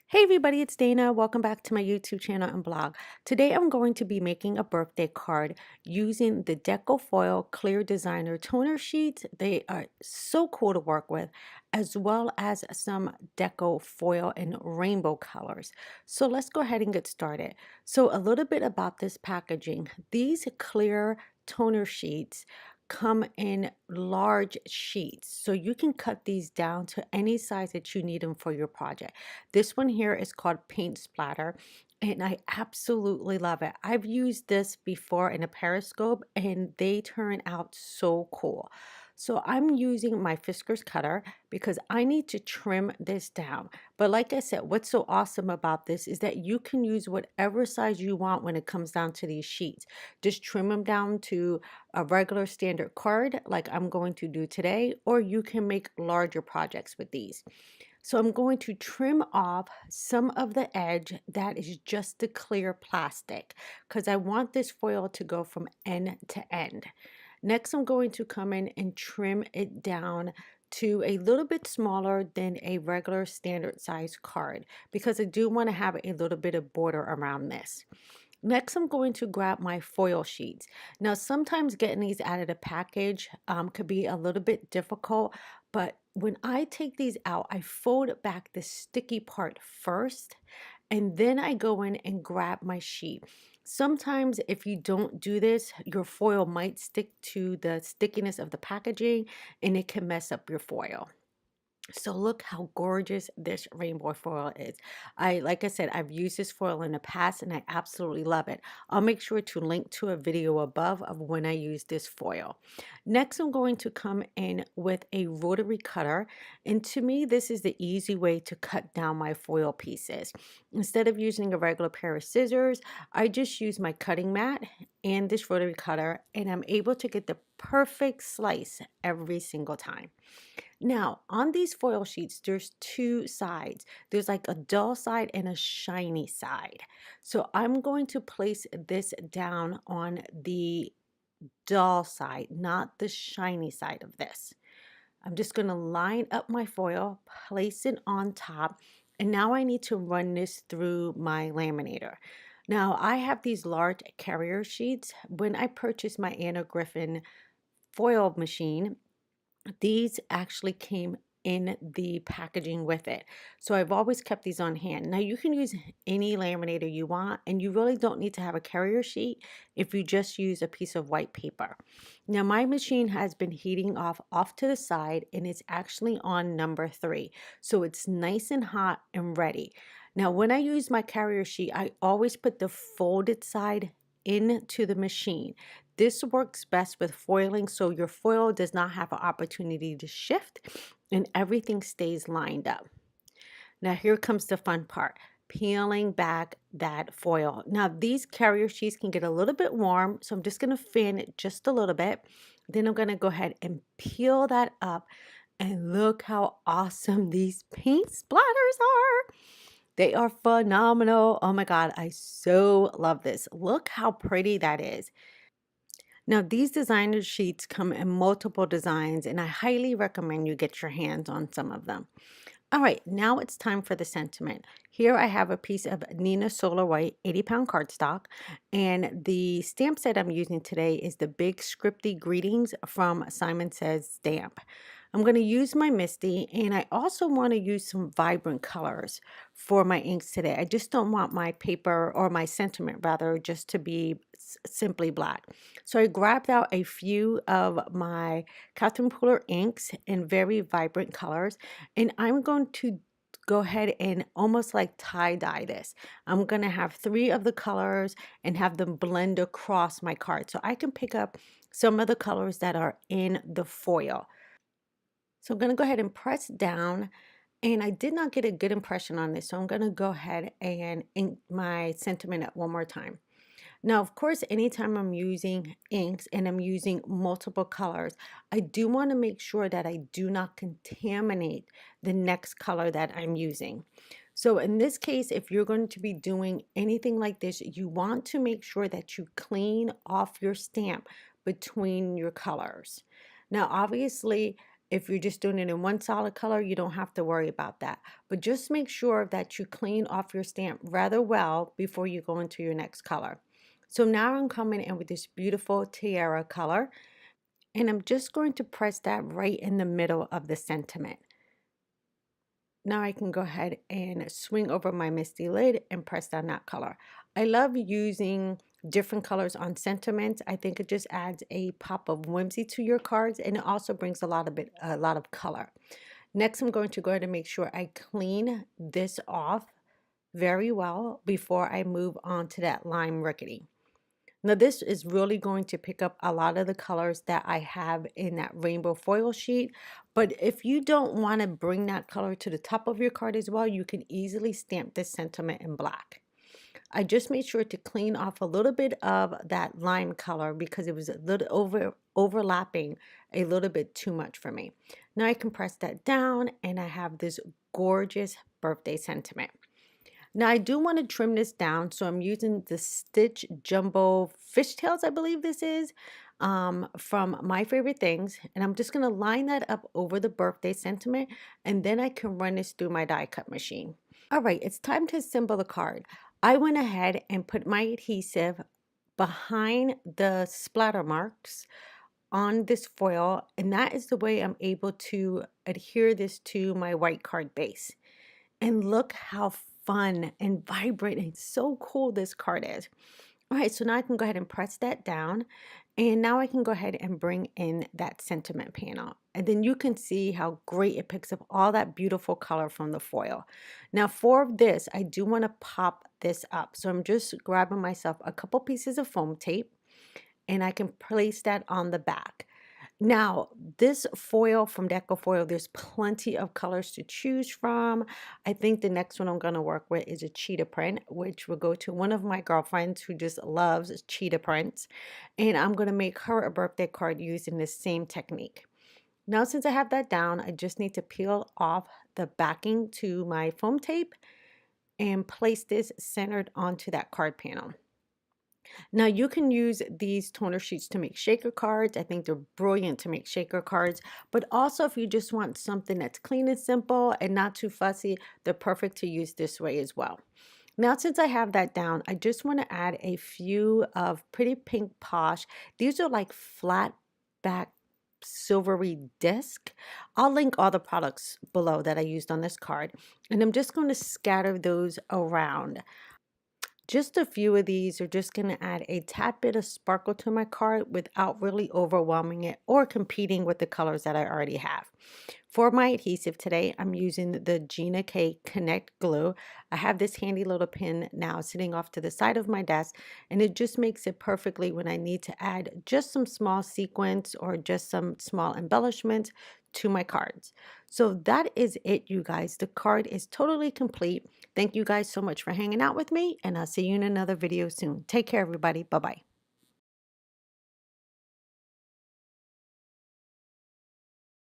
Hey everybody, it's Dana. Welcome back to my YouTube channel and blog. Today I'm going to be making a birthday card using the DecoFoil Clear Designer toner sheets. They are so cool to work with, as well as some DecoFoil in rainbow colors. So let's go ahead and get started. So a little bit about this packaging. These clear toner sheets come in large sheets, so you can cut these down to any size that you need them for your project. This one here is called Paint Splatter, and I absolutely love it. I've used this before in a periscope, and they turn out so cool. So I'm using my Fiskars cutter because I need to trim this down. But like I said, what's so awesome about this is that you can use whatever size you want when it comes down to these sheets. Just trim them down to a regular standard card like I'm going to do today, or you can make larger projects with these. So I'm going to trim off some of the edge that is just the clear plastic because I want this foil to go from end to end. Next, I'm going to come in and trim it down to a little bit smaller than a regular standard size card because I do want to have a little bit of border around this. Next, I'm going to grab my foil sheets. Now, sometimes getting these out of the package could be a little bit difficult, but when I take these out, I fold back the sticky part first, and then I go in and grab my sheet. Sometimes if you don't do this, your foil might stick to the stickiness of the packaging, and it can mess up your foil. So look how gorgeous this rainbow foil is. Like I said, I've used this foil in the past and I absolutely love it. I'll make sure to link to a video above of when I use this foil. Next, I'm going to come in with a rotary cutter. And to me, this is the easy way to cut down my foil pieces. Instead of using a regular pair of scissors, I just use my cutting mat and this rotary cutter, and I'm able to get the perfect slice every single time. Now, on these foil sheets, there's two sides. There's like a dull side and a shiny side. So I'm going to place this down on the dull side, not the shiny side of this. I'm just going to line up my foil, place it on top, and now I need to run this through my laminator. Now, I have these large carrier sheets. When I purchased my Anna Griffin foil machine, these actually came in the packaging with it. So I've always kept these on hand. Now you can use any laminator you want, and you really don't need to have a carrier sheet if you just use a piece of white paper. Now my machine has been heating off to the side, and it's actually on number 3. So it's nice and hot and ready. Now when I use my carrier sheet, I always put the folded side into the machine. This works best with foiling, so your foil does not have an opportunity to shift and everything stays lined up. Now here comes the fun part, peeling back that foil. Now these carrier sheets can get a little bit warm, so I'm just going to fan it just a little bit. Then I'm going to go ahead and peel that up, and look how awesome these paint splatters are. They are phenomenal. Oh my God, I so love this. Look how pretty that is. Now, these designer sheets come in multiple designs, and I highly recommend you get your hands on some of them. All right, now it's time for the sentiment. Here I have a piece of Neenah Solar White 80-pound cardstock, and the stamp set I'm using today is the big SCRIPTY Greetings from Simon Says stamp. I'm going to use my MISTI, and I also want to use some vibrant colors for my inks today. I just don't want my paper, or my sentiment rather, just to be simply black. So I grabbed out a few of my Catherine Pooler inks in very vibrant colors, and I'm going to go ahead and almost like tie-dye this. I'm going to have 3 of the colors and have them blend across my card so I can pick up some of the colors that are in the foil. So I'm going to go ahead and press down, and I did not get a good impression on this, so I'm going to go ahead and ink my sentiment up one more time. Now, of course, anytime I'm using inks and I'm using multiple colors, I do want to make sure that I do not contaminate the next color that I'm using. So in this case, if you're going to be doing anything like this, you want to make sure that you clean off your stamp between your colors. Now, obviously, If you're just doing it in one solid color, you don't have to worry about that. But just make sure that you clean off your stamp rather well before you go into your next color. So now I'm coming in with this beautiful Tiara color, and I'm just going to press that right in the middle of the sentiment. Now I can go ahead and swing over my MISTI lid and press down that color. I love using different colors on sentiments. I think it just adds a pop of whimsy to your cards, and it also brings a lot of color. Next, I'm going to go ahead and make sure I clean this off very well before I move on to that lime Rickety. Now this is really going to pick up a lot of the colors that I have in that rainbow foil sheet. But if you don't want to bring that color to the top of your card as well, you can easily stamp this sentiment in black. I just made sure to clean off a little bit of that lime color because it was a little overlapping a little bit too much for me. Now I can press that down and I have this gorgeous birthday sentiment. Now I do want to trim this down, so I'm using the Stitch Jumbo Fishtails, I believe this is, from My Favorite Things. And I'm just going to line that up over the birthday sentiment, and then I can run this through my die cut machine. All right, it's time to assemble the card. I went ahead and put my adhesive behind the splatter marks on this foil, and that is the way I'm able to adhere this to my white card base. And look how fun and vibrant and so cool this card is. All right, so now I can go ahead and press that down. And now I can go ahead and bring in that sentiment panel. And then you can see how great it picks up all that beautiful color from the foil. Now for this, I do want to pop this up. So I'm just grabbing myself a couple pieces of foam tape, and I can place that on the back. Now, this foil from DecoFoil, there's plenty of colors to choose from. I think the next one I'm going to work with is a cheetah print, which will go to one of my girlfriends who just loves cheetah prints. And I'm going to make her a birthday card using the same technique. Now, since I have that down, I just need to peel off the backing to my foam tape and place this centered onto that card panel. Now you can use these toner sheets to make shaker cards. I think they're brilliant to make shaker cards, but also if you just want something that's clean and simple and not too fussy, they're perfect to use this way as well. Now, since I have that down, I just want to add a few of Pretty Pink Posh. These are like flat back silvery disc. I'll link all the products below that I used on this card, and I'm just going to scatter those around. Just a few of these are just going to add a tad bit of sparkle to my card without really overwhelming it or competing with the colors that I already have. For my adhesive today, I'm using the Gina K Connect Glue. I have this handy little pin now sitting off to the side of my desk, and it just makes it perfectly when I need to add just some small sequins or just some small embellishments to my cards. So that is it, you guys. The card is totally complete. Thank you guys so much for hanging out with me, and I'll see you in another video soon. Take care, everybody. Bye-bye.